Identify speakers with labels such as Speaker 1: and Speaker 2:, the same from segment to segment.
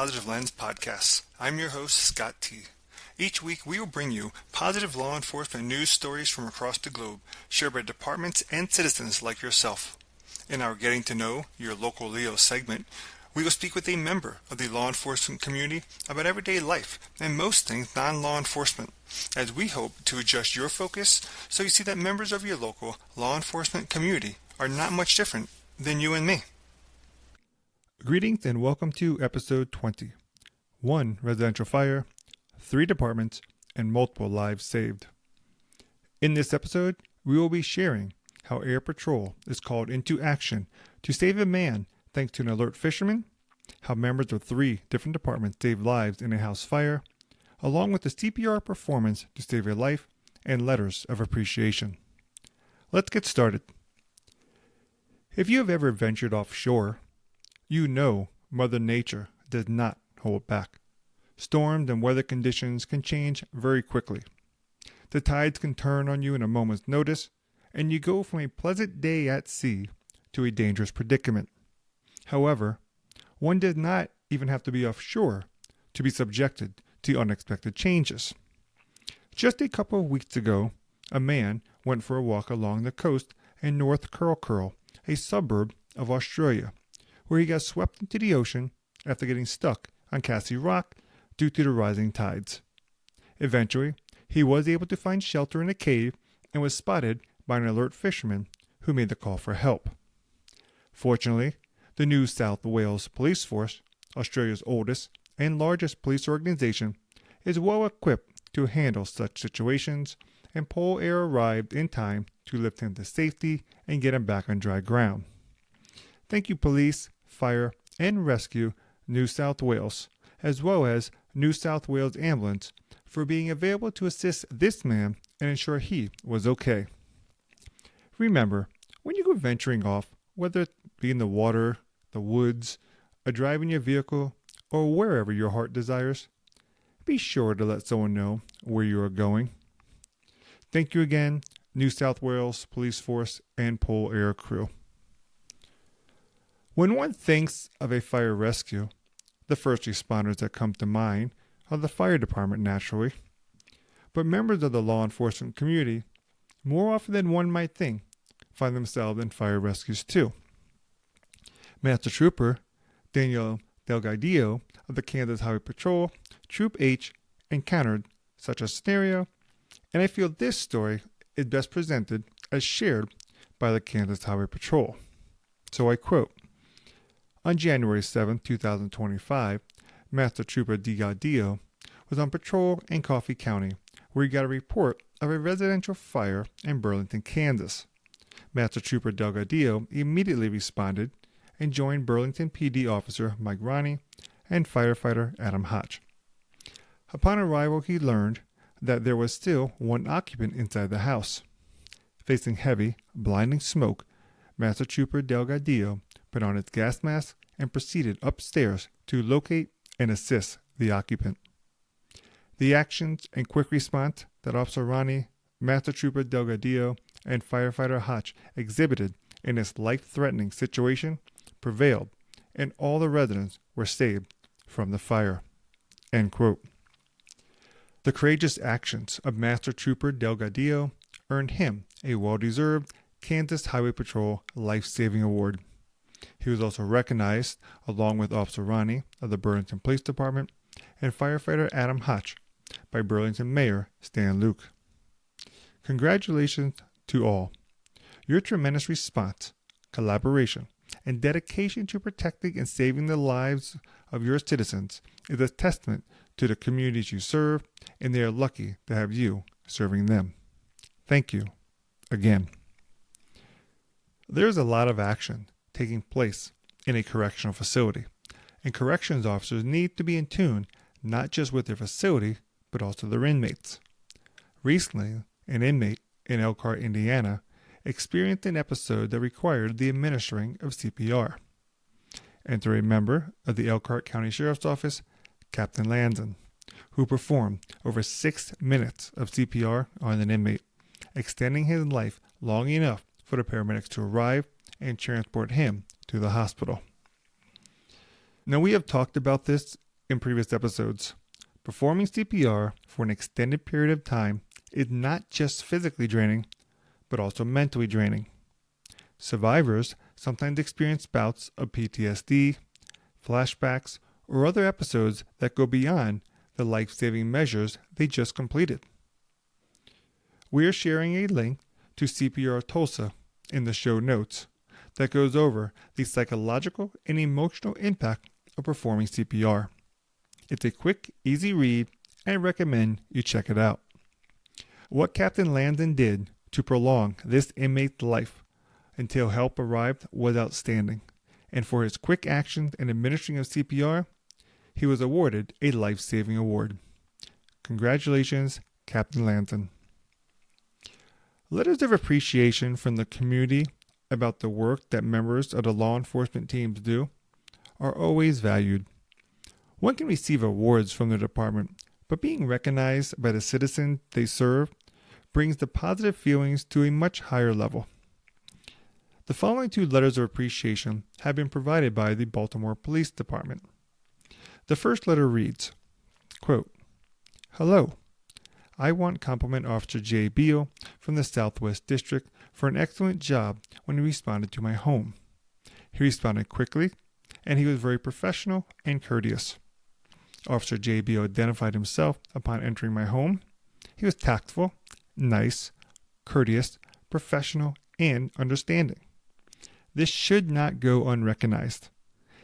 Speaker 1: Positive Lens Podcasts. I'm your host, Scott T. Each week, we will bring you positive law enforcement news stories from across the globe, shared by departments and citizens like yourself. In our Getting to Know Your Local Leo segment, we will speak with a member of the law enforcement community about everyday life and most things non-law enforcement, as we hope to adjust your focus so you see that members of your local law enforcement community are not much different than you and me. Greetings and welcome to episode 20. 1 residential fire, 3 departments, and multiple lives saved. In this episode, we will be sharing how Air Patrol is called into action to save a man thanks to an alert fisherman, how members of 3 different departments saved lives in a house fire, along with the CPR performance to save a life, and letters of appreciation. Let's get started. If you have ever ventured offshore, you know Mother Nature does not hold back. Storms and weather conditions can change very quickly. The tides can turn on you in a moment's notice, and you go from a pleasant day at sea to a dangerous predicament. However, one does not even have to be offshore to be subjected to unexpected changes. Just a couple of weeks ago, a man went for a walk along the coast in North Curl, a suburb of Australia, where he got swept into the ocean after getting stuck on Cassie Rock due to the rising tides. Eventually, he was able to find shelter in a cave and was spotted by an alert fisherman who made the call for help. Fortunately, the New South Wales Police Force, Australia's oldest and largest police organization, is well equipped to handle such situations, and Pole Air arrived in time to lift him to safety and get him back on dry ground. Thank you, Police, Fire, and Rescue New South Wales, as well as New South Wales Ambulance, for being available to assist this man and ensure he was okay. Remember, when you go venturing off, whether it be in the water, the woods, a drive in your vehicle, or wherever your heart desires, be sure to let someone know where you are going. Thank you again, New South Wales Police Force and Pole Air crew. When one thinks of a fire rescue, the first responders that come to mind are the fire department naturally, but members of the law enforcement community, more often than one might think, find themselves in fire rescues too. Master Trooper Daniel Delgadillo of the Kansas Highway Patrol, Troop H, encountered such a scenario, and I feel this story is best presented as shared by the Kansas Highway Patrol. So I quote, "On January 7, 2025, Master Trooper Delgadillo was on patrol in Coffee County, where he got a report of a residential fire in Burlington, Kansas. Master Trooper Delgadillo immediately responded and joined Burlington PD Officer Mike Ronnie and firefighter Adam Hotch. Upon arrival, he learned that there was still one occupant inside the house. Facing heavy, blinding smoke, Master Trooper Delgadillo put on his gas mask and proceeded upstairs to locate and assist the occupant. The actions and quick response that Officer Ronnie, Master Trooper Delgadillo, and firefighter Hotch exhibited in this life-threatening situation prevailed, and all the residents were saved from the fire." End quote. The courageous actions of Master Trooper Delgadillo earned him a well-deserved Kansas Highway Patrol Life-Saving Award. He was also recognized, along with Officer Ronnie of the Burlington Police Department and firefighter Adam Hotch, by Burlington Mayor Stan Luke. Congratulations to all. Your tremendous response, collaboration, and dedication to protecting and saving the lives of your citizens is a testament to the communities you serve, and they are lucky to have you serving them. Thank you again. There's a lot of action taking place in a correctional facility, and corrections officers need to be in tune not just with their facility, but also their inmates. Recently, an inmate in Elkhart, Indiana, experienced an episode that required the administering of CPR. Enter a member of the Elkhart County Sheriff's Office, Captain Lanson, who performed over 6 minutes of CPR on an inmate, extending his life long enough for the paramedics to arrive and transport him to the hospital. Now, we have talked about this in previous episodes, performing CPR for an extended period of time is not just physically draining, but also mentally draining. Survivors sometimes experience bouts of PTSD, flashbacks, or other episodes that go beyond the life-saving measures they just completed. We are sharing a link to CPR Tulsa in the show notes that goes over the psychological and emotional impact of performing CPR. It's a quick, easy read, and I recommend you check it out. What Captain Landon did to prolong this inmate's life until help arrived was outstanding, and for his quick actions in administering of CPR, he was awarded a life-saving award. Congratulations, Captain Landon. Letters of appreciation from the community about the work that members of the law enforcement teams do are always valued. One can receive awards from the department, but being recognized by the citizens they serve brings the positive feelings to a much higher level. The following 2 letters of appreciation have been provided by the Baltimore Police Department. The first letter reads, quote, "Hello. I want to compliment Officer J. Beal from the Southwest District for an excellent job when he responded to my home. He responded quickly, and he was very professional and courteous. Officer J. Beal identified himself upon entering my home. He was tactful, nice, courteous, professional, and understanding. This should not go unrecognized.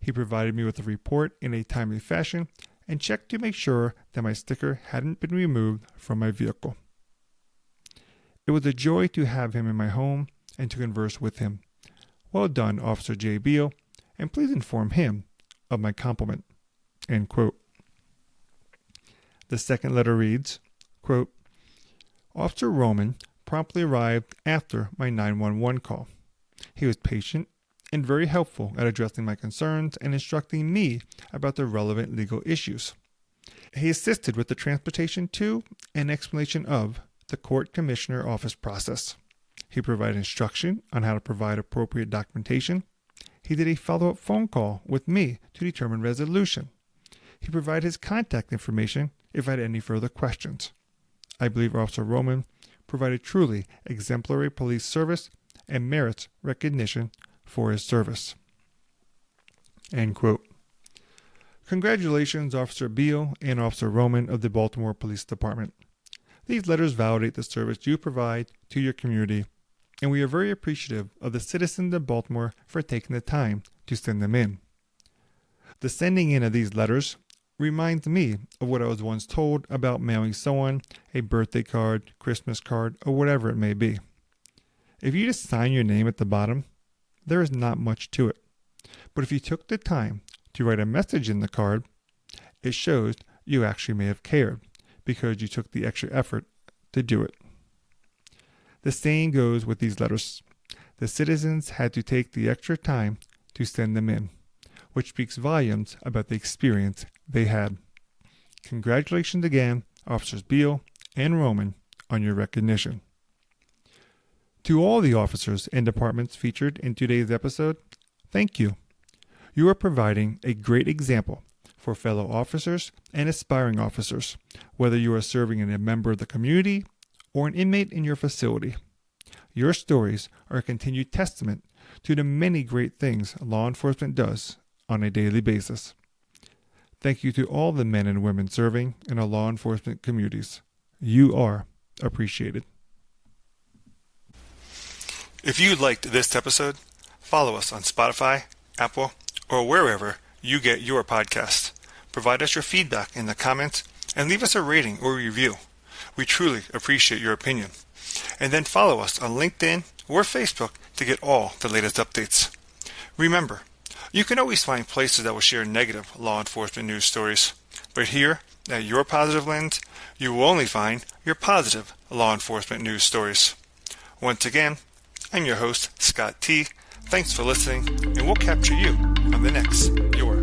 Speaker 1: He provided me with a report in a timely fashion and checked to make sure that my sticker hadn't been removed from my vehicle. It was a joy to have him in my home and to converse with him. Well done, Officer J. Beal, and please inform him of my compliment." End quote. The second letter reads, quote, "Officer Roman promptly arrived after my 911 call. He was patient and very helpful at addressing my concerns and instructing me about the relevant legal issues. He assisted with the transportation to and explanation of the court commissioner office process. He provided instruction on how to provide appropriate documentation. He did a follow-up phone call with me to determine resolution. He provided his contact information if I had any further questions. I believe Officer Roman provided truly exemplary police service and merits recognition for his service." End quote. Congratulations, Officer Beal and Officer Roman of the Baltimore Police Department. These letters validate the service you provide to your community, and we are very appreciative of the citizens of Baltimore for taking the time to send them in. The sending in of these letters reminds me of what I was once told about mailing someone a birthday card, Christmas card, or whatever it may be. If you just sign your name at the bottom, there is not much to it. But if you took the time to write a message in the card, it shows you actually may have cared because you took the extra effort to do it. The same goes with these letters. The citizens had to take the extra time to send them in, which speaks volumes about the experience they had. Congratulations again, Officers Beal and Roman, on your recognition. To all the officers and departments featured in today's episode, thank you. You are providing a great example for fellow officers and aspiring officers, whether you are serving as a member of the community or an inmate in your facility. Your stories are a continued testament to the many great things law enforcement does on a daily basis. Thank you to all the men and women serving in our law enforcement communities. You are appreciated. If you liked this episode, follow us on Spotify, Apple, or wherever you get your podcasts. Provide us your feedback in the comments and leave us a rating or review. We truly appreciate your opinion. And then follow us on LinkedIn or Facebook to get all the latest updates. Remember, you can always find places that will share negative law enforcement news stories. But here, at Your Positive Lens, you will only find your positive law enforcement news stories. Once again, I'm your host, Scott T. Thanks for listening, and we'll capture you on the next Your